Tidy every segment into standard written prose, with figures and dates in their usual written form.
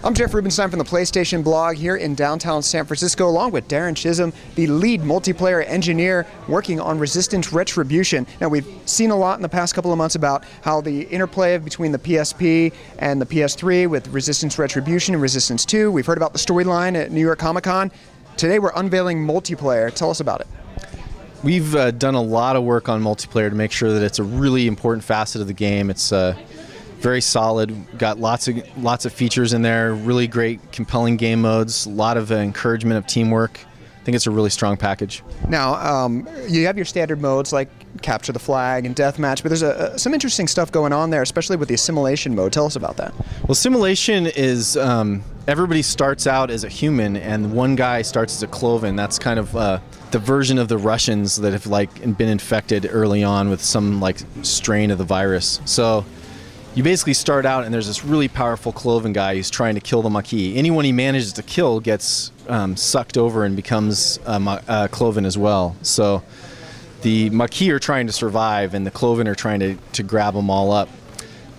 I'm Jeff Rubenstein from the PlayStation blog here in downtown San Francisco, along with Darren Chisholm, the lead multiplayer engineer working on Resistance Retribution. Now, we've seen a lot in the past couple of months about how the interplay between the PSP and the PS3 with Resistance Retribution and Resistance 2. We've heard about the storyline at New York Comic Con. Today, we're unveiling multiplayer. Tell us about it. We've done a lot of work on multiplayer to make sure that it's a really important facet of the game. It's very solid, got lots of features in there, really great, compelling game modes, a lot of encouragement of teamwork. I think it's a really strong package. Now, you have your standard modes like capture the flag and deathmatch, but there's some interesting stuff going on there, especially with the assimilation mode. Tell us about that. Well, simulation is everybody starts out as a human, and one guy starts as a cloven. That's kind of the version of the Russians that have been infected early on with some strain of the virus. So you basically start out and there's this really powerful cloven guy who's trying to kill the Maquis. Anyone he manages to kill gets sucked over and becomes cloven as well. So the Maquis are trying to survive and the cloven are trying to grab them all up.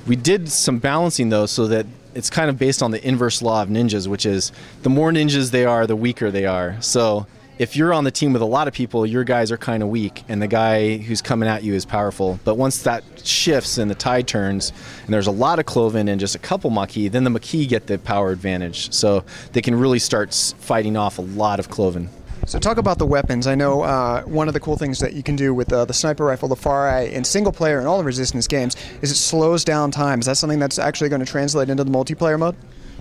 We did some balancing though, so that it's kind of based on the inverse law of ninjas, which is the more ninjas they are, the weaker they are. So if you're on the team with a lot of people, your guys are kind of weak, and the guy who's coming at you is powerful. But once that shifts and the tide turns, and there's a lot of cloven and just a couple Maquis, then the Maquis get the power advantage. So they can really start fighting off a lot of cloven. So talk about the weapons. I know one of the cool things that you can do with the sniper rifle, the FAR-I, in single player and all the Resistance games is it slows down time. Is that something that's actually going to translate into the multiplayer mode?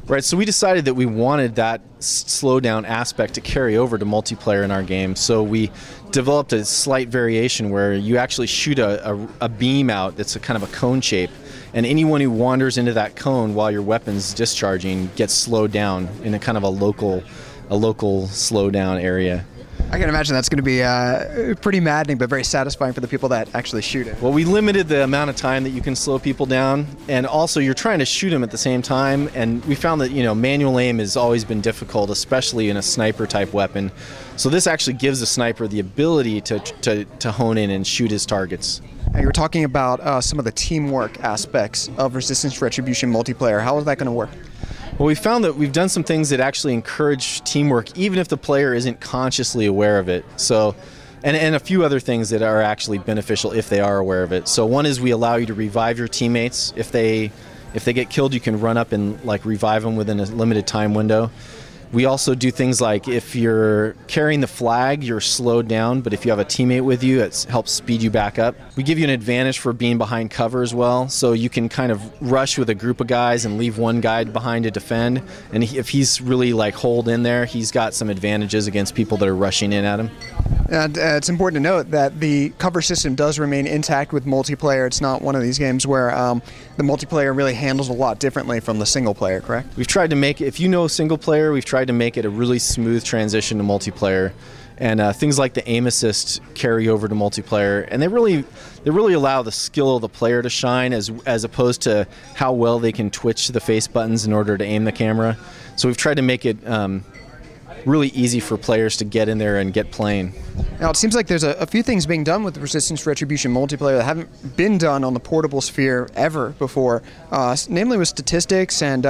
Right, so we decided that we wanted that slowdown aspect to carry over to multiplayer in our game, so we developed a slight variation where you actually shoot a beam out that's a kind of a cone shape, and anyone who wanders into that cone while your weapon's discharging gets slowed down in a kind of a local slowdown area. I can imagine that's going to be pretty maddening, but very satisfying for the people that actually shoot it. Well, we limited the amount of time that you can slow people down, and also you're trying to shoot them at the same time, and we found that manual aim has always been difficult, especially in a sniper type weapon. So this actually gives the sniper the ability to hone in and shoot his targets. Now, you were talking about some of the teamwork aspects of Resistance Retribution multiplayer. How is that going to work? Well, we found that we've done some things that actually encourage teamwork, even if the player isn't consciously aware of it. So, and a few other things that are actually beneficial if they are aware of it. So one is we allow you to revive your teammates. If they get killed, you can run up and revive them within a limited time window. We also do things like if you're carrying the flag, you're slowed down, but if you have a teammate with you, it helps speed you back up. We give you an advantage for being behind cover as well, so you can kind of rush with a group of guys and leave one guy behind to defend, and if he's really holed in there, he's got some advantages against people that are rushing in at him. And it's important to note that the cover system does remain intact with multiplayer. It's not one of these games where the multiplayer really handles a lot differently from the single player, correct? We've tried to make it, if you know single player, we've tried to make it a really smooth transition to multiplayer. And things like the aim assist carry over to multiplayer, and they really allow the skill of the player to shine as opposed to how well they can twitch the face buttons in order to aim the camera. So we've tried to make it really easy for players to get in there and get playing. Now, it seems like there's a few things being done with Resistance Retribution multiplayer that haven't been done on the portable sphere ever before, namely with statistics and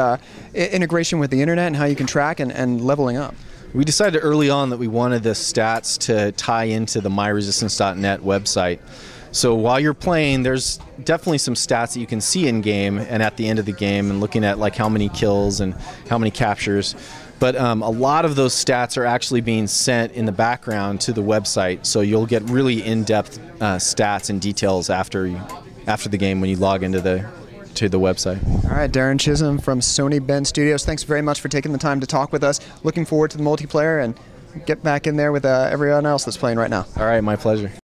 integration with the internet and how you can track and leveling up. We decided early on that we wanted the stats to tie into the myresistance.net website. So while you're playing, there's definitely some stats that you can see in game and at the end of the game, and looking at how many kills and how many captures. But a lot of those stats are actually being sent in the background to the website, so you'll get really in-depth stats and details after the game when you log into the website. All right, Darren Chisholm from Sony Bend Studios, thanks very much for taking the time to talk with us. Looking forward to the multiplayer, and get back in there with everyone else that's playing right now. All right, my pleasure.